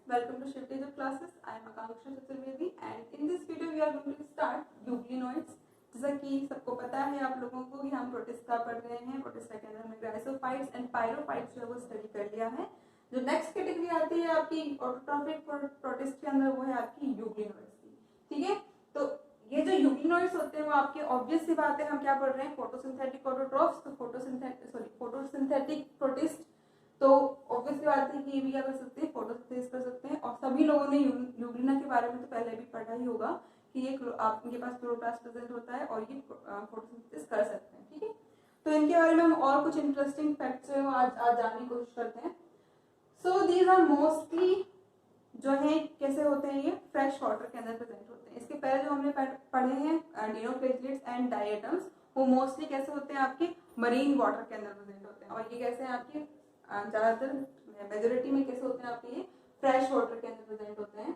welcome to Shift Teacher Classes. I am Akanksha Chaturvedi and in this video we are going to start euglenoids. जैसा कि सबको पता है आप लोगों को कि हम प्रोटिस्टा पढ़ रहे हैं। प्रोटिस्टा के अंदर हमने ग्राइसोफाइट्स एंड पायरोफाइट्स जो है वो स्टडी कर लिया है। जो नेक्स्ट कैटेगरी आती है आपकी ऑटोट्रॉफिक प्रोटिस्ट के अंदर वो है आपकी यूग्लिनोइड्स की। ठीक है, तो ये जो यूग्लिनोइड्स होते हैं वो आपके ऑब्वियस सी बात है, हम क्या पढ़ रहे हैं फोटोसिंथेटिक ऑटोट्रॉफ्स, तो फोटोसिंथेटिक प्रोटिस्ट, तो ऑब्वियसली बात है कि ये भी क्या कर सकते हैं, फोटोसिंथेसिस कर सकते हैं। और सभी लोगों ने यूग्लिना के बारे में तो पहले भी पढ़ा ही होगा कि ये आपके पास क्लोरोप्लास्ट प्रेजेंट होता है और ये फोटोसिंथेसिस कर सकते हैं। ठीक है, तो इनके बारे में हम और कुछ इंटरेस्टिंग फैक्ट्स है वो आज जानने की कोशिश करते हैं। सो दीज आर मोस्टली जो है कैसे होते हैं, ये फ्रेश वाटर के अंदर प्रेजेंट होते हैं। इसके पहले जो हमने पढ़े हैं डिनोफ्लेजिलेट्स एंड डायटम्स, वो मोस्टली कैसे होते हैं, आपके मरीन वाटर के अंदर प्रेजेंट होते हैं। और ये कैसे हैं आपके ज्यादातर मेजोरिटी में कैसे होते हैं आपके, ये फ्रेश वाटर के अंदर प्रेजेंट होते हैं।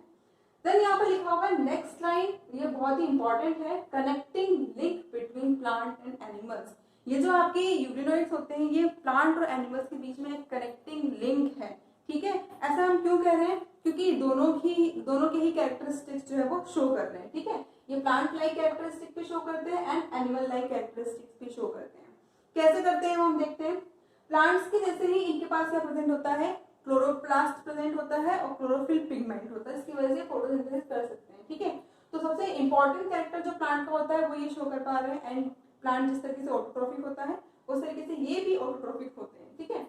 देन यहाँ पर लिखा हुआ है नेक्स्ट लाइन, ये बहुत ही इंपॉर्टेंट है, connecting link between plant and animals. ये जो आपके यूग्लिनोइड्स होते हैं ये प्लांट और एनिमल्स के बीच में एक कनेक्टिंग लिंक है। ठीक है, ऐसा हम क्यों कह रहे हैं, क्योंकि दोनों के ही कैरेक्टरिस्टिक्स जो है वो शो कर रहे हैं। ठीक है, ये प्लांट लाइक कैरेक्टरिस्टिक भी शो करते हैं एंड एनिमल लाइक कैरेक्टरिस्टिक्स भी शो करते हैं। कैसे करते हैं वो हम देखते हैं। प्लांट्स के जैसे ही इनके पास क्या प्रेजेंट होता है, क्लोरोप्लास्ट प्रेजेंट होता है और क्लोरोफिल पिगमेंट होता है, इसकी वजह से फोटोसिंथेसिस कर सकते हैं। ठीक है, तो सबसे इंपॉर्टेंट कैरेक्टर जो प्लांट का होता है वो ये शो कर पा रहे हैं। एंड प्लांट जिस तरीके से ऑटोट्रॉफिक होता है उस तरीके से ये भी ऑटोट्रॉफिक होते हैं। ठीक है,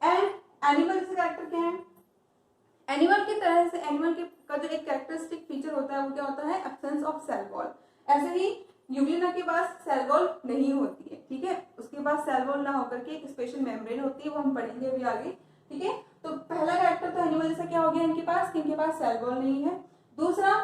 एंड एनिमल जैसे कैरेक्टर क्या है, एनिमल की तरह से एनिमल के का जो एक कैरेक्टरिस्टिक फीचर होता है वो क्या होता है, एब्सेंस ऑफ सेल वॉल। ऐसे ही यूग्लिना के पास सेल वॉल नहीं होती है। ठीक है, उसके पास सेल वॉल ना होकर के एक स्पेशल मेम्ब्रेन होती है, वो हम पढ़ेंगे अभी आगे। ठीक है, तो पहला कैरेक्टर तो एनिमल जैसा क्या हो गया इनके पास, कि इनके पास सेल वॉल नहीं है। दूसरा,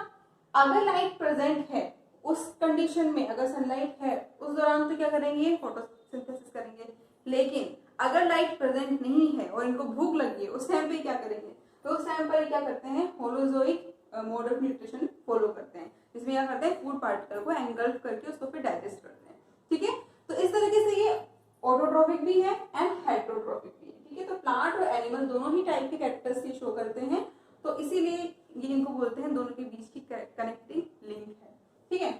अगर लाइट प्रेजेंट है उस कंडीशन में, अगर सनलाइट है उस दौरान तो क्या करेंगे, फोटोसिंथेसिस करेंगे। लेकिन अगर लाइट प्रेजेंट नहीं है और इनको भूख लगी है उस टाइम पे क्या करेंगे, तो उस टाइम पर क्या करते हैं, holozoic mode of nutrition follow करते हैं, जिसमें क्या करते हैं, फूड पार्टिकल को एंगल्फ करके उसको फिर डाइजेस्ट करते हैं। ठीक है, तो इस तरीके से ये ऑटोट्रॉफिक भी है एंड हेटेरोट्रॉफिक भी है। ठीक है, तो प्लांट और एनिमल दोनों ही टाइप के कैरेक्टर्स शो करते हैं, तो इसीलिए ये इनको बोलते हैं दोनों के बीच की कनेक्टिंग लिंक है। ठीक है,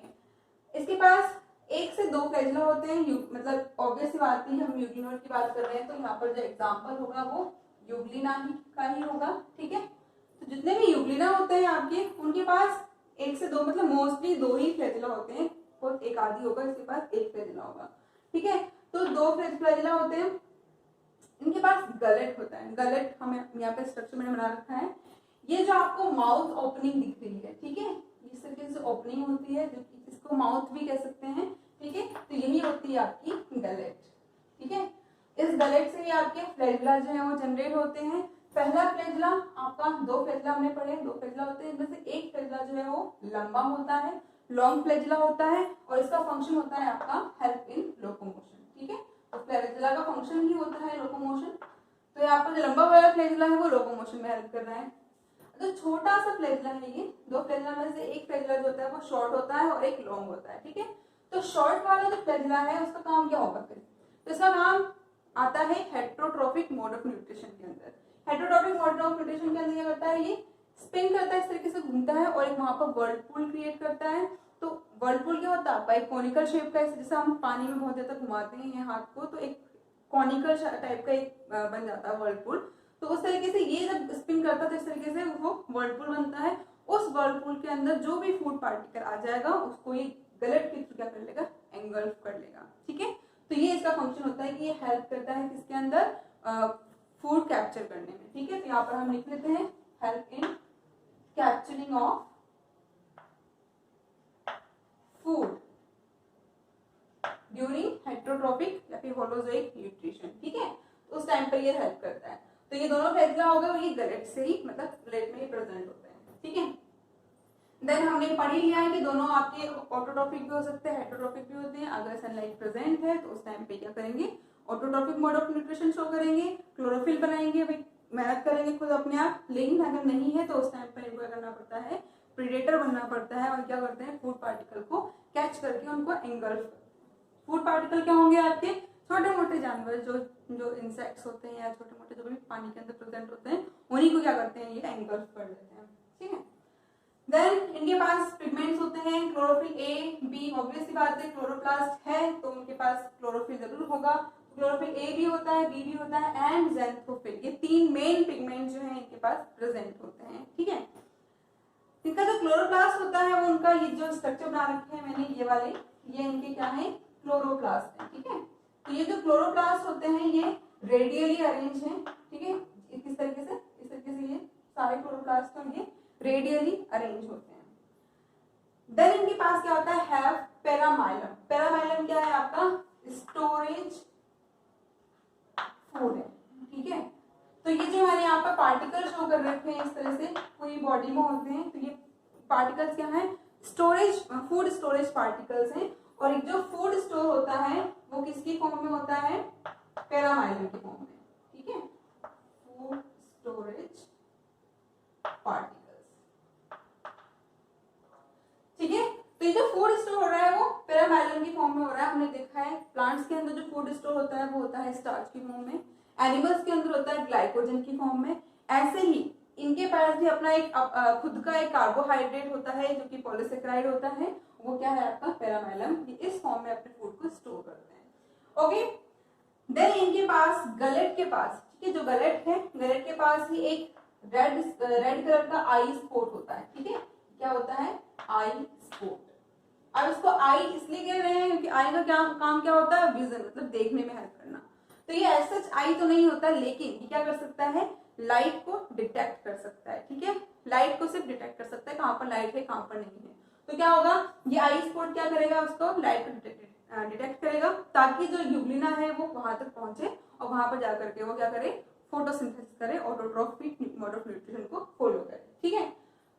इसके पास 1 से 2 फ्लैजिला होते हैं। मतलब ऑब्वियस बात है, हम यूग्लिनोइड की बात कर रहे हैं तो यहाँ पर जो एग्जाम्पल होगा वो यूग्लिना का ही होगा। ठीक है, तो जितने भी यूग्लिना होते हैं आपके, उनके पास 1 से 2 मतलब मोस्टली 2 ही फ्लैजिला होते हैं, और एक आदि होगा इसके पास 1 फ्लैजिला होगा। ठीक है, तो 2 फ्लैजिला होते हैं। इनके पास गलेट होता है। गलेट हमें यहाँ पे स्ट्रक्चर मैंने बना रखा है, ये जो आपको माउथ ओपनिंग दिख रही है। ठीक है, इस तरीके से ओपनिंग होती है, जो कि इसको माउथ भी कह सकते हैं। ठीक है, तो यही होती है आपकी गलेट। ठीक है, इस गलेट से ही आपके फ्लैजिला जो है वो जनरेट होते हैं। पहला फ्लैजिला आपका, 2 फ्लैजिला हमने पढ़े, 2 फ्लैजिला होते हैं, इनमें से एक फ्लैजिला जो है वो लंबा होता है, लॉन्ग फ्लैजिला होता है, और इसका फंक्शन होता है आपका हेल्प इन लोकोमोशन। ठीक है, तो फ्लैजिला का फंक्शन ही होता है लोकोमोशन, तो यहाँ पर जो लंबा वाला फ्लैजिला है वो लोकोमोशन में हेल्प कर रहा है। जो छोटा सा फ्लैजिला है, ये 2 फ्लैजिला में से एक फ्लैजिला जो होता है वो शॉर्ट होता है और एक लॉन्ग होता है। ठीक है, तो शॉर्ट वाला जो फ्लैजिला है उसका काम क्या होगा फिर, तो इसका काम आता है हेटेरोट्रॉफिक मोड ऑफ न्यूट्रिशन के अंदर। हेटेरोट्रॉफिक मोड ऑफ न्यूट्रिशन के अंदर क्या करता है, ये स्पिन करता है, इस तरीके से घूमता है और एक वहां पर वर्लपूल क्रिएट करता है। तो वर्लपूल क्या होता है, एक कॉनिकल शेप का, जैसे हम पानी में बहुत देर तक घुमाते हैं हाथ को, तो एक कॉनिकल टाइप का एक बन जाता है वर्लपूल। तो उस तरीके से ये जब स्पिन करता है तो इस तरीके से वो वर्लपूल बनता है। उस वर्लपूल के अंदर जो भी फूड पार्टिकल आ जाएगा उसको ये गलेट के थ्रू क्या कर लेगा, एंगल्फ कर लेगा। ठीक है, तो ये इसका फंक्शन होता है कि ये हेल्प करता है किसके अंदर, फूड कैप्चर करने में। ठीक है, तो यहाँ पर हम लिख लेते हैं help in capturing of food during heterotrophic या फिर होलोजोइक न्यूट्रिशन। ठीक है, तो उस टाइम पर ये हेल्प करता है। तो ये दोनों फ्लैजिला हो गए और ये गलेट से ही, मतलब गलेट में ही प्रेजेंट होते हैं। ठीक है, देन हमने पढ़ ही लिया है कि दोनों आपके ऑटोट्रॉफिक भी हो सकते हैं, हेटेरोट्रॉफिक भी होते हैं। अगर सनलाइट प्रेजेंट है तो उस टाइम पे क्या करेंगे, autotrophic mode of nutrition show करेंगे, क्लोरोफिल बनाएंगे, भाई मेहनत करेंगे खुद अपने आप। लेकिन अगर नहीं है तो उस टाइम पर इनको करना पड़ता है, प्रीडेटर बनना पड़ता है, और क्या करते हैं, फूड पार्टिकल को कैच करके उनको एंगल्फ। फूड पार्टिकल क्या होंगे आपके, छोटे मोटे जानवर जो इंसेक्ट्स होते हैं या छोटे मोटे जो भी पानी के अंदर प्रेजेंट होते हैं उन्हीं को क्या करते हैं, ये एंगल्फ कर देते हैं, ठीक है। देन इनके पास पिगमेंट्स होते हैं क्लोरोफिल ए बी, ऑब्वियस सी बात है क्लोरोप्लास्ट है तो उनके पास क्लोरोफिल जरूर होगा, क्लोरोफिल ए भी होता है, बी भी होता है एंड ज़ैंथोफिल, ये 3 मेन पिगमेंट जो है इनके पास प्रेजेंट होते हैं, ठीक है। इनका जो क्लोरोप्लास्ट होता है वो उनका ये जो स्ट्रक्चर बना रखे हैं मैंने ये वाले, ये इनके क्या है, क्लोरोप्लास्ट है, ठीक है। तो ये जो क्लोरोप्लास्ट होते हैं ये रेडियली अरेंज है, ठीक है, किस तरीके से, इस तरीके से ये सारे क्लोरोप्लास्ट होंगे रेडियली अरेंज होते हैं। देन इनके पास क्या होता है, हैव पैरामाइलम, पैरामाइलम क्या है आपका, स्टोरेज फूड है, ठीक है। तो ये जो मैंने यहाँ पर पार्टिकल शो कर रखे हैं इस तरह से पूरी बॉडी में होते हैं, तो ये पार्टिकल्स क्या है, स्टोरेज, फूड स्टोरेज पार्टिकल्स हैं। और एक जो फूड स्टोर होता है वो किसकी फॉर्म में होता है, पैरामाइलम की फॉर्म में, ठीक है, फूड स्टोरेज पार्टिकल्स, ठीक है। तो ये जो फूड स्टोर हो रहा है वो पैरामाइलम की फॉर्म में हो रहा है, हमने देखा है प्लांट्स के अंदर जो फूड स्टोर होता है वो होता है स्टार्च की फॉर्म में, एनिमल्स के अंदर होता है ग्लाइकोजन की फॉर्म में। ऐसे ही इनके पास भी अपना एक खुद का एक कार्बोहाइड्रेट होता है जो कि पॉलीसेकेराइड होता है, वो क्या है आपका पैरामाइलम, ये इस फॉर्म में अपने फूड को स्टोर करते हैं, ओके। देन इनके पास गलेट के पास, ठीक है, जो गलेट है गलेट के पास ही एक रेड कलर का आई स्पॉट होता है, ठीक है, क्या होता है, आई स्पॉट। अब इसको आई इसलिए कह रहे हैं क्योंकि आई का क्या काम क्या होता है, विजन, मतलब देखने में हेल्प करना। तो ये ऐसा आई तो नहीं होता, लेकिन ये क्या कर सकता है, लाइट को डिटेक्ट कर सकता है, ठीक है, लाइट को सिर्फ डिटेक्ट कर सकता है, कहाँ पर लाइट है कहाँ पर नहीं है। तो क्या होगा, ये आई स्पॉट क्या करेगा, उसको लाइट को डिटेक्ट करेगा ताकि जो यूग्लिना है वो वहां तक पहुंचे और वहां पर जाकर के वो क्या करे, फोटोसिंथेसिस करे, ऑटोट्रॉफिक मोड ऑफ न्यूट्रिशन को फॉलो करे, ठीक है।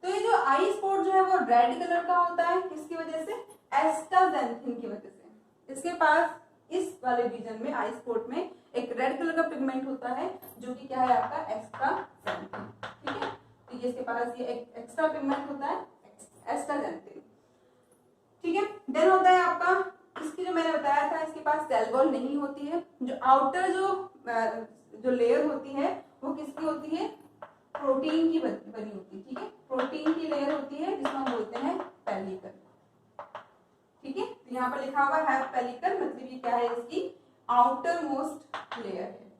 तो ये जो आई स्पॉट जो है वो रेड कलर का होता है, किसकी वजह से, एस्टाजेंथिन की वजह से। इसके पास इस वाले रीजन में आई स्पॉट में एक रेड कलर का पिगमेंट होता है जो कि क्या है आपका एस्टाजेंथिन, ठीक है। तो ये इसके पास ये एक एक्स्ट्रा पिगमेंट होता है एस्टाजेंथिन, ठीक है। देन होता है आपका, इसकी जो मैंने बताया था इसके पास सेल वॉल नहीं होती है, जो आउटर जो लेयर होती है वो किसकी होती है, प्रोटीन की बनी होती है, ठीक है, प्रोटीन की लेयर होती है जिसको हम बोलते हैं पेलिकल, ठीक है। तो यहाँ पर लिखा हुआ है पेलिकल, मतलब ये क्या है, इसकी आउटर मोस्ट लेयर है,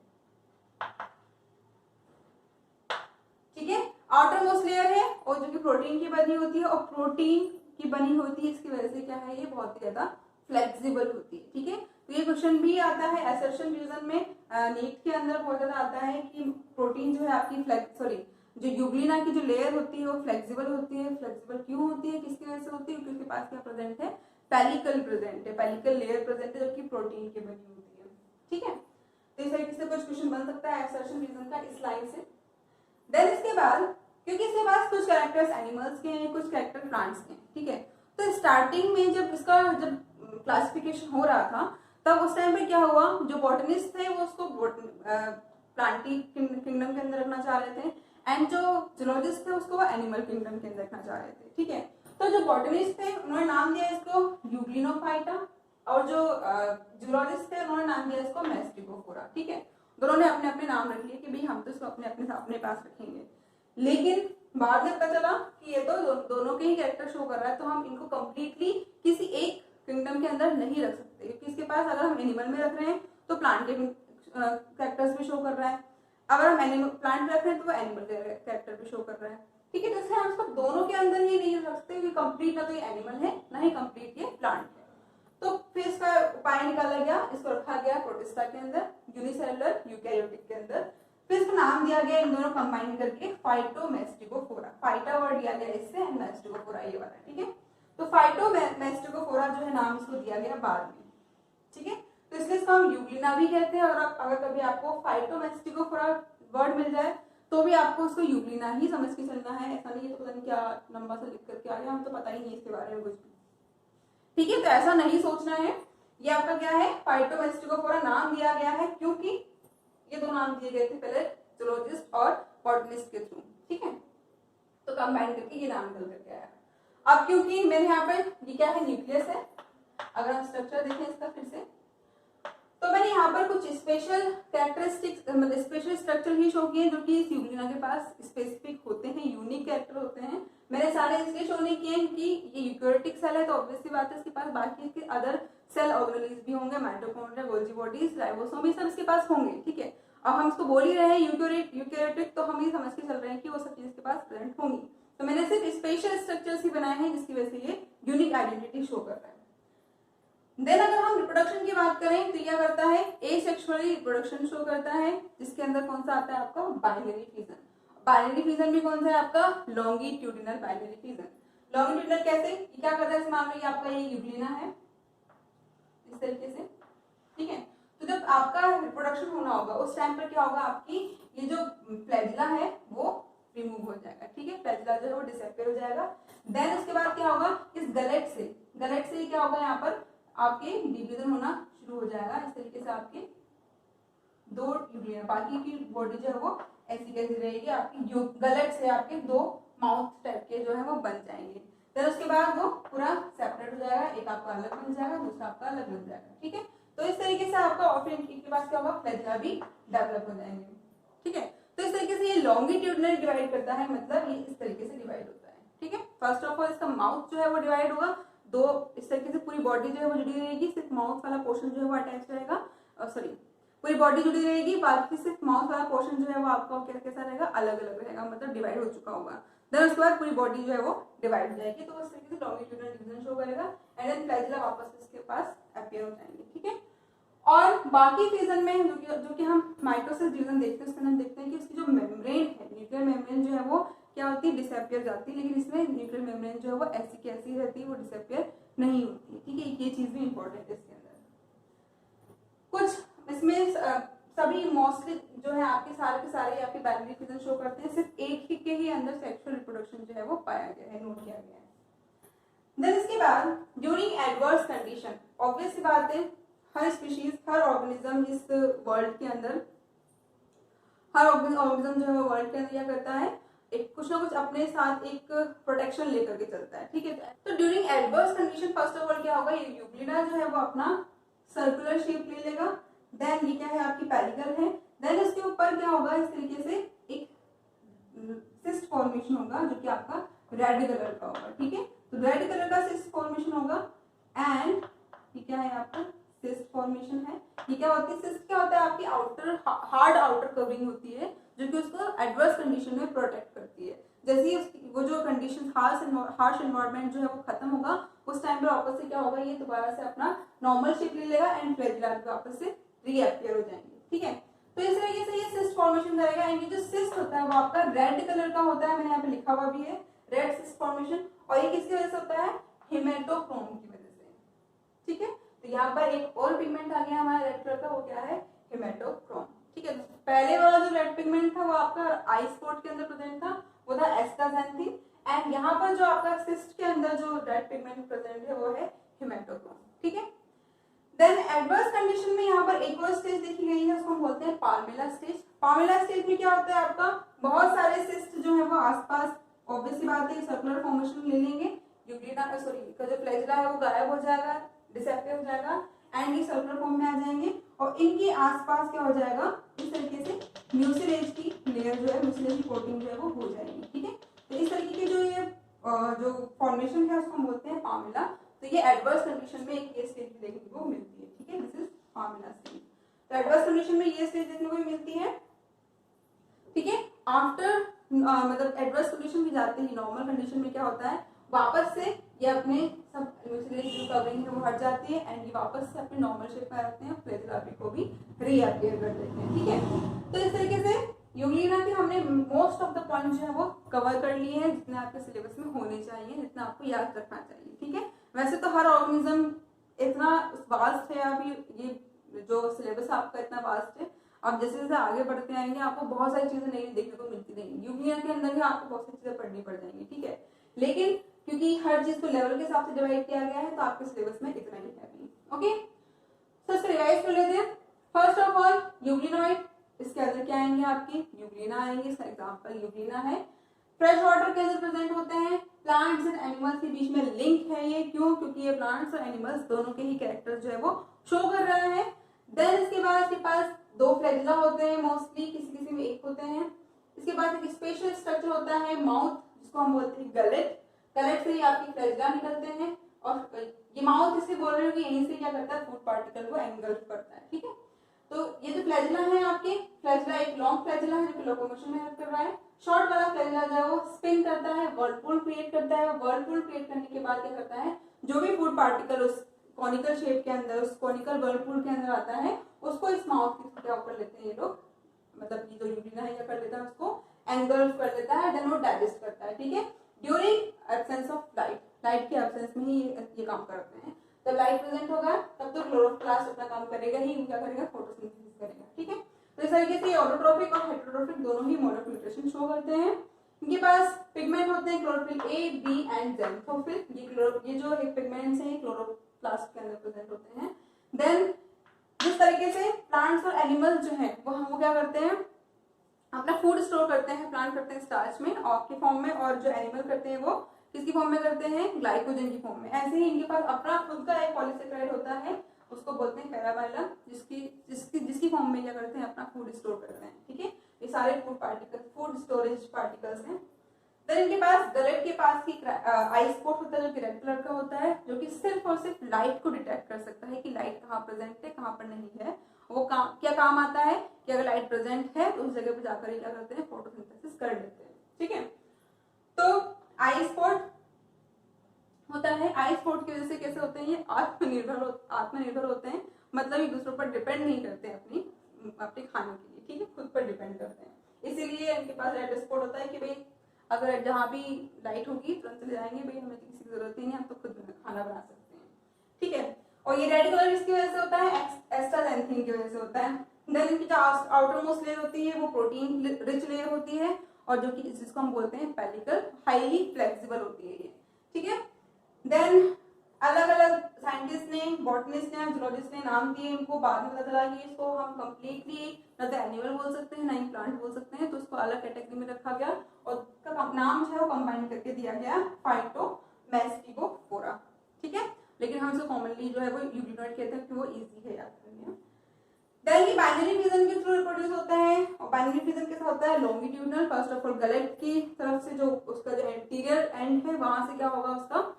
ठीक है, आउटर मोस्ट लेयर है और जो कि प्रोटीन की बनी होती है, और प्रोटीन की बनी होती है इसकी वजह से क्या है, ये बहुत ही ज्यादा फ्लेक्सिबल होती है, ठीक है। तो ये क्वेश्चन भी आता है असर्शन रीजन में, नीट के अंदर बहुत ज्यादा आता है कि प्रोटीन जो है आपकी जो यूग्लिना की जो लेयर होती है वो फ्लेक्सिबल होती है। फ्लेक्सिबल क्यों होती है, किसकी वजह से होती है, क्योंकि उसके पास क्या प्रेजेंट है, पेलिकल प्रेजेंट है, पेलिकल लेयर प्रेजेंट है जो कि प्रोटीन की बनी होती है, ठीक है। तो इस तरीके से कुछ क्वेश्चन बन सकता है असर्शन रीजन का इस लाइन से। देन इसके बाद, क्योंकि इसके पास कुछ कैरेक्टर्स एनिमल्स के हैं, कुछ कैरेक्टर प्लांट्स के हैं, ठीक है। तो स्टार्टिंग में जब क्लासिफिकेशन हो रहा था तब उस टाइम पे क्या हुआ, जो बॉटनिस्ट थे वो उसको प्लांटी किंगडम के अंदर रखना चाह रहे थे एंड जो जूलॉजिस्ट थे उसको वो एनिमल किंगडम के अंदर रखना चाह रहे थे, ठीक है। तो जो बॉटनिस्ट थे उन्होंने नाम दिया इसको यूग्लिनोफाइटा और जो जूलॉजिस्ट थे उन्होंने नाम दिया इसको मैस्टिकोफोरा, ठीक है। दोनों ने अपने अपने नाम रख लिए कि भाई हम तो इसको अपने पास रखेंगे, लेकिन बाद में पता चला कि ये तो दोनों के ही कैरेक्टर शो कर रहा है, तो हम इनको कंप्लीटली किसी एक किंगडम के अंदर नहीं रख सकते, क्योंकि इसके पास अगर हम एनिमल में रख रहे हैं तो प्लांट के कैरेक्टर्स भी शो कर रहा है, अगर हम एनिमल प्लांट रख रहे हैं तो वो एनिमल कैरेक्टर भी शो कर रहा है, ठीक है। तो इसलिए हम इसको दोनों के अंदर ही नहीं रख सकते क्योंकि कंप्लीट ना तो ये एनिमल है ना ही कंप्लीट ये प्लांट है। तो फिर इसका उपाय निकाला गया, इसको रखा गया प्रोटिस्टा के अंदर, यूनिसेलुलर यूकैरियोटिक के अंदर। फिर इसको नाम दिया गया इन दोनों कंबाइन करके फाइटोमेस्टिकोफोरा, फाइटा वर्ड दिया गया इससे एंड मेस्टिकोफोरा ये वाला, ठीक है। तो फाइटोमेस्टिकोफोरा जो है नाम इसको दिया गया बाद में, ठीक है। तो इसलिए इसको हम यूग्लिना भी कहते हैं, और अगर कभी आपको फाइटोमेस्टिकोफोरा वर्ड मिल जाए तो भी आपको उसको यूग्लिना ही समझ के चलना है, ऐसा नहीं है तो पता नहीं क्या लंबा सा लिख करके आ गया, हम तो पता ही नहीं इसके बारे में कुछ भी, ठीक है। तो ऐसा नहीं सोचना है, ये आपका क्या है, फाइटोमेस्टिकोफोरा नाम दिया गया है क्योंकि ये दो नाम दिए गए थे पहले जूलॉजिस्ट और बॉटनिस्ट के थ्रू, ठीक है। तो कंबाइन करके ये नाम निकल करके आया। अब क्योंकि मेरे यहाँ पे ये क्या है, न्यूक्लियस है, अगर हम स्ट्रक्चर देखें इसका फिर से, तो मैंने यहाँ पर कुछ इस पे स्पेशल कैरेक्टरिस्टिक्स मतलब स्पेशल स्ट्रक्चर ही शो किए जो कि इस यूग्लिना के पास स्पेसिफिक होते हैं, यूनिक कैरेक्टर होते हैं। मैंने सारे इसलिए शो नहीं किए हैं क्योंकि ये यूकैरियोटिक सेल है तो ऑब्वियसली बात है इसके पास बाकी के अदर सेल ऑर्गेनेल्स भी होंगे, माइटोकॉन्ड्रिया, गोल्गी बॉडीज, राइबोसोम, ये सब इसके पास होंगे। ठीक है, अब हम इसको बोल ही रहे हैं यूकैरियोटिक तो हम ये समझ के चल रहे हैं कि वो सब चीज इसके पास प्रेजेंट होंगी। तो मैंने सिर्फ स्पेशल स्ट्रक्चर्स ही बनाए हैं जिसकी वजह से ये यूनिक आइडेंटिटी शो कर रहा है। देन अगर हम रिप्रोडक्शन की बात करें तो क्या करता है, एसेक्सुअली रिप्रोडक्शन शो करता है जिसके अंदर कौन सा आता है आपका बाइनरी फिजन। बाइनरी फिजन भी कौन सा है आपका लॉन्गिट्यूडिनल बाइनरी फिजन। लॉन्गिट्यूडिनल कैसे, क्या करता है इस मामले में आपका ये यूग्लिना है इस तरीके से। ठीक है, तो जब आपका रिप्रोडक्शन होना होगा उस टाइम पर क्या होगा, आपकी ये जो फ्लैजिला है वो रिमूव हो जाएगा। ठीक है, फ्लैजिला जो है वो डिसअपियर हो जाएगा। देन उसके बाद क्या होगा, इस गलेट से क्या होगा, यहाँ पर आपके डिवीजन होना शुरू हो जाएगा। इस तरीके से आपके दो यूग्लिना, बाकी की बॉडी जो है वो ऐसी कैसी रहेगी, आपकी गलेट से आपके दो माउथ टाइप के जो है वो बन जाएंगे। फिर उसके बाद वो पूरा सेपरेट हो जाएगा, एक आपका अलग बन जाएगा, दूसरा आपका अलग बन जाएगा। ठीक है, तो इस तरीके से आपका और फिर के पास क्या होगा, फ्लैजिला भी डेवलप हो जाएंगे। ठीक है, तो इस तरीके से ये लॉन्गिट्यूडिनल डिवाइड करता है, मतलब ये इस तरीके से डिवाइड होता है। ठीक है, फर्स्ट ऑफ ऑल इसका माउथ जो है वो डिवाइड होगा, दो इस तरीके से पूरी बॉडी जो है वो जुड़ी रहेगी, सिर्फ माउथ वाला पोर्शन जो है वो अटैच रहेगा, सॉरी पूरी बॉडी जुड़ी रहेगी, बाकी सिर्फ माउथ वाला पोर्शन जो है वो आपका कैसा रहेगा, अलग अलग रहेगा, मतलब डिवाइड हो चुका होगा। देन उसके बाद पूरी बॉडी जो है वो डिवाइड हो जाएगी, तो इस तरीके से लॉन्गिट्यूडिनल डिवीजन शो करेगा एंड देन फ्लैजिला वापस इसके पास अपीयर हो जाएंगे। ठीक है, और बाकी फिजन में जो कि हम माइटोसिस डिवीजन देखते हैं उसमें हम देखते हैं कि इसकी जो मेम्ब्रेन है, न्यूक्लियर मेम्ब्रेन जो है वो क्या होती है, डिसअपियर जाती है, लेकिन इसमें न्यूक्लियर मेम्ब्रेन जो है वो ऐसी की ऐसी रहती है, वो डिसअपियर नहीं होती है। ठीक है, ये चीज भी इंपॉर्टेंट है इसके अंदर। कुछ इसमें सभी मोस्टली जो है आपके सारे के सारे आपके बाइनरी फिजन शो करते हैं, सिर्फ एक ही के ही अंदर सेक्सुअल रिप्रोडक्शन जो है वो पाया गया है, नोट किया गया है। देन इसके बाद ड्यूरिंग एडवर्स कंडीशन, ऑब्वियस सी बात है हर स्पीशीज, हर ऑर्गेनिज्म इस वर्ल्ड के अंदर, हर ऑर्गेनिज्म जो है वर्ल्ड के अंदर क्या करता है, एक कुछ ना कुछ अपने साथ एक प्रोटेक्शन लेकर के चलता है। ठीक है, तो during adverse condition first of all क्या होगा, ये यूग्लिना जो है वो अपना सर्कुलर शेप ले लेगा। देन ये क्या है, आपकी पेरिकल है। देन इसके ऊपर क्या होगा, इस तरीके से एक सिस्ट फॉर्मेशन होगा जो कि आपका रेड कलर का होगा। ठीक है, तो रेड कलर का सिस्ट फॉर्मेशन होगा एंड ये क्या है आपका सिस्ट फॉर्मेशन है। ये क्या होती है, सिस्ट क्या होता है, आपकी आउटर हार्ड आउटर कवरिंग होती है जो कि उसको एडवर्स कंडीशन में प्रोटेक्ट करती है। जैसे ही वो जो कंडीशन हार्श एनवायरनमेंट जो है वो खत्म होगा उस टाइम पे वापस से क्या होगा, ये दोबारा से अपना नॉर्मल शेप ले लेगा एंड फ्लैजिला वापस से रीअपियर हो जाएंगे। ठीक है, तो इस तरीके से ये सिस्ट फॉर्मेशन करेगा एंड ये जो सिस्ट होता है वो आपका रेड कलर का होता है, मैंने यहाँ पे लिखा हुआ भी है रेड सिस्ट फॉर्मेशन, और ये किसकी वजह से होता है, हेमेटोक्रोम की वजह से। ठीक है, तो यहाँ पर एक और पिगमेंट आ गया हमारा रेड कलर का, वो क्या है, हेमेटोक्रोम। ठीक है, पहले वाला जो रेड पिगमेंट था वो आपका आई स्पॉट के अंदर प्रेजेंट था, वो था एस्टाजेंथिन, एंड यहाँ पर जो आपका सिस्ट के अंदर जो रेड पिगमेंट प्रेजेंट है वो है हेमेटोक्रोम। ठीक है, देन एडवर्स कंडीशन में यहाँ पर एक और स्टेज देखी गई है, उसको हम बोलते हैं पाल्मेला स्टेज। पाल्मेला स्टेज में क्या होता है, आपका बहुत सारे सिस्ट जो है वो आसपास, ऑब्वियस सी बात है सर्कुलर फॉर्मेशन ले लेंगे, यूग्लिना सॉरी का जो फ्लैजिला है वो गायब हो जाएगा, डिसअपियर हो जाएगा एंड ये सर्कुलर फॉर्म में आ जाएंगे और इनके आसपास क्या हो जाएगा, इस तरीके से म्यूसिलेज की लेयर जो है, म्यूसिलेज की कोटिंग जो है वो हो जाएगी। ठीक है, तो इस तरीके की जो ये जो फॉर्मेशन है उसको हम बोलते हैं पाल्मेला। तो ये एडवर्स कंडीशन में एक ये स्टेज देखने को मिलती है। ठीक है, दिस इज पाल्मेला स्टेज। तो एडवर्स कंडीशन में ये स्टेज देखने को मिलती है। ठीक है, आफ्टर मतलब एडवर्स कंडीशन भी जाते ही नॉर्मल कंडीशन में क्या होता है, वापस से ये अपने सब म्यूसिलेज जो कवरिंग है वो हट जाती है एंड ये वापस से अपने नॉर्मल शेप में आते हैं, फ्लैजिला को भी रीअपियर कर देते हैं। ठीक है, तो इस तरीके से यूग्लिना के हमने मोस्ट ऑफ द पॉइंट जो है वो कवर कर लिए हैं जितने आपके सिलेबस में होने चाहिए, जितना आपको याद रखना चाहिए। ठीक है, वैसे तो हर ऑर्गेनिज्म इतना वास्ट है, अभी ये जो सिलेबस आपका इतना वास्ट है, आप जैसे जैसे आगे बढ़ते आएंगे आपको बहुत सारी चीजें नई देखने को मिलती रहेंगी, यूग्लिना के अंदर ही आपको बहुत सारी चीजें पढ़नी पड़ जाएंगी। ठीक है, लेकिन क्योंकि हर चीज को लेवल के हिसाब से डिवाइड किया गया है तो आपके सिलेबस में इतना ही है अभी। ओके, तो इसको रिवाइज कर लेते हैं। फर्स्ट ऑफ ऑल यूग्लिनॉइड, इसके अंदर क्या आएंगे, आपकी यूग्लिना आएंगे, इसका एग्जांपल यूग्लिना है। फ्रेश वाटर के अंदर प्रेजेंट होते हैं, प्लांट्स एंड एनिमल्स के बीच में लिंक है ये, क्यों, क्योंकि ये प्लांट्स और एनिमल्स दोनों के ही कैरेक्टर जो है वो शो कर रहा है। देन इसके बाद इसके पास 2 फ्लैजिला होते हैं मोस्टली, किसी किसी में 1 होते हैं। इसके बाद एक स्पेशल स्ट्रक्चर होता है माउथ, जिसको हम बोलते हैं गलेट। गलेट से ही आपकी फ्लैजिला निकलते हैं और ये माउथ इससे बोल रहे हो कि यहीं से क्या करता है, फूड पार्टिकल को एंगल्फ करता है, ठीक है। तो ये जो फ्लैजिला है आपके, फ्लैजिला एक लॉन्ग फ्लैजिला है जो कि लोकोमोशन में हेल्प कर रहा है। शॉर्ट वाला फ्लैजिला जो है वो स्पिन करता है, वर्लपूल क्रिएट करता है। वर्लपूल क्रिएट करने के बाद क्या करता है, जो भी फूड पार्टिकल उस कॉनिकल शेप के अंदर, उस कॉनिकल वर्लपूल के अंदर आता है, उसको इस माउथ की क्या कर लेते हैं ये लोग, मतलब ये जो यूरिना है क्या कर लेता है, उसको एंगल्फ कर लेता है, देन वो डाइजेस्ट करता है, ठीक है। During absence of light, light के एब्सेंस में ही ये काम करते हैं। जब लाइट प्रेजेंट होगा तब तो क्लोरोप्लास्ट अपना काम करेगा ही, क्या करेगा, फोटोसिंथेसिस करेगा, ठीक है। तो इस तरीके से ऑटोट्रोफिक और हेटेरोट्रोफिक दोनों ही मोड ऑफ न्यूट्रिशन शो करते हैं। इनके पास पिगमेंट होते हैं chlorophyll a, b and xanthophyll. ये जो पिगमेंट्स हैं क्लोरोप्लास्ट के अंदर प्रेजेंट होते हैं। देन जिस तरीके से प्लांट्स और एनिमल्स जो हैं वो क्या करते हैं, अपना फूड स्टोर करते हैं। प्लांट करते हैं स्टार्च में के फॉर्म में, और जो एनिमल करते हैं वो किसकी फॉर्म में करते हैं, ग्लाइकोजन की फॉर्म में। ऐसे ही इनके पास अपना खुद का एक पॉलीसेकेराइड होता है, उसको बोलते हैं पैराबाइलम, जिसकी फॉर्म में क्या करते हैं, अपना फूड स्टोर करते हैं, ठीक है। ये सारे फूड स्टोरेज पार्टिकल्स हैं। देन इनके पास गलेट के पास ही आई स्पॉट होता है जो कि रेड कलर का होता है, जो कि सिर्फ और सिर्फ लाइट को डिटेक्ट कर सकता है कि लाइट कहाँ प्रेजेंट है, कहाँ पर नहीं है। वो क्या काम आता है कि अगर लाइट प्रेजेंट है तो उस जगह पे जाकर क्या करते हैं, फोटोसिंथेसिस कर लेते हैं, ठीक है। तो आई स्पॉट होता है, आई स्पॉट की वजह से कैसे होते हैं, ये आत्मनिर्भर होते हैं, मतलब एक दूसरे पर डिपेंड नहीं करते अपने खाने के लिए, ठीक है, खुद पर डिपेंड करते हैं। इसीलिए इनके पास रेड स्पॉट होता है कि भाई अगर जहाँ भी लाइट होगी तुरंत चले जाएंगे, भाई हमें किसी की जरूरत ही नहीं, हम तो खुद खाना बना सकते हैं, ठीक है। और ये रेड कलर इसकी वजह से होता है, एस्टाजेंथिन की वजह से होता है। देन इनकी जो आउटर मोस्ट लेयर होती है वो प्रोटीन रिच लेयर होती है, और जो कि जिसको हम बोलते हैं पेलिकल, हाईली फ्लेक्सिबल होती है ये, ठीक है। देन अलग अलग साइंटिस्ट ने, बॉटनिस्ट ने, जूलॉजिस्ट ने नाम दिए इनको, बाद में पता चला कि इसको हम कंप्लीटली ना तो एनिमल बोल सकते हैं ना ही प्लांट बोल सकते हैं, तो उसको अलग कैटेगरी में रखा गया और उसका नाम जो है वो कंबाइन करके दिया गया फाइटोमैस्टिगोफोरा, ठीक है। लेकिन हम इसको कॉमनली जो है वो यूग्लिनोइड कहते हैं, क्योंकि वो इजी है याद करने। देन ये बाइनरी फिजन के थ्रू रिप्रोड्यूस होता है, और बाइनरी फिजन कैसा होता है, longitudinal. First of all gullet की तरफ से जो उसका जो एंटीरियर एंड है वहां से क्या होगा, उसका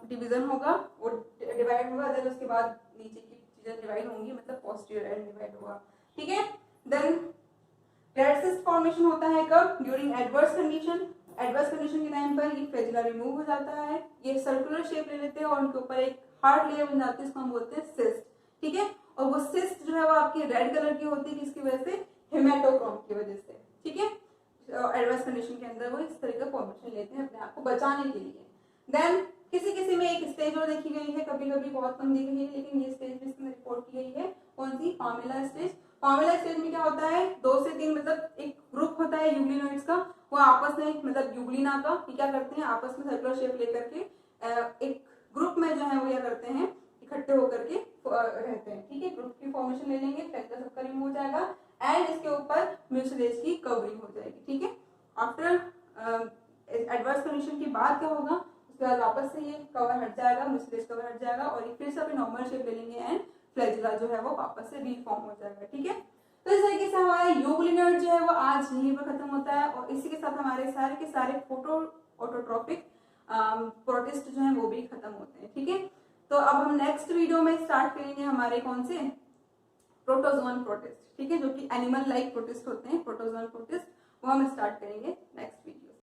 डिवीजन होगा, वो डिवाइड होगा, देन उसके बाद नीचे की चीजें डिवाइड होंगी, मतलब पोस्टीरियर एंड डिवाइड होगा, ठीक है। देन रेड सिस्ट फॉर्मेशन होता है कब, during adverse condition. Adverse condition के टाइम पर ये फ्लैजिला रिमूव हो जाता है, ये सर्कुलर शेप ले लेते हैं और उनके ऊपर एक हार्ड लेयर बन जाती है, इसको हम बोलते हैं सिस्ट, ठीक है। और वो सिस्ट जो है वो आपकी रेड कलर की होती है, किसकी वजह से, हेमेटोक्रोम की वजह से, ठीक है। एडवर्स कंडीशन के अंदर वो इस तरह का फॉर्मेशन लेते हैं अपने आप को बचाने के लिए। देन किसी किसी में एक स्टेज और देखी गई है, कभी कभी बहुत कम दी गई है, लेकिन ये स्टेज इसमें रिपोर्ट की गई है, कौन सी, पामेला स्टेज। पामेला स्टेज में क्या होता है, 2 से 3 मतलब एक ग्रुप होता है यूग्लिनोइड्स का, वो आपस में मतलब यूग्लिना का क्या करते हैं, आपस में सर्कुलर शेप लेकर के एक ग्रुप में जो है वो क्या करते हैं, इकट्ठे होकर के रहते हैं, ठीक है। ग्रुप की फॉर्मेशन ले लेंगे, फ्लैजिला सबका रिमूव हो जाएगा एंड इसके ऊपर म्यूसिलेज की कवरिंग हो जाएगी, ठीक है। आफ्टर एडवर्स कंडीशन के बाद क्या होगा, उसके बाद वापस से ये कवर हट जाएगा, म्यूसिलेज कवर हट जाएगा और ये फिर से अपनी नॉर्मल शेप ले लेंगे एंड फ्लैजिला जो है वो वापस से रीफॉर्म हो जाएगा, ठीक है। तो इस तरीके से हमारा यूग्लिनोइड जो है वो आज यहीं पर खत्म होता है, और इसी के साथ हमारे सारे के सारे फोटो ऑटोट्रोपिक प्रोटिस्ट जो है वो भी खत्म होते हैं, ठीक है। तो अब हम नेक्स्ट वीडियो में स्टार्ट करेंगे हमारे कौन से, प्रोटोजोन प्रोटिस्ट, ठीक है, जो कि एनिमल लाइक प्रोटिस्ट होते हैं, प्रोटोजोन प्रोटिस्ट, वो हम स्टार्ट करेंगे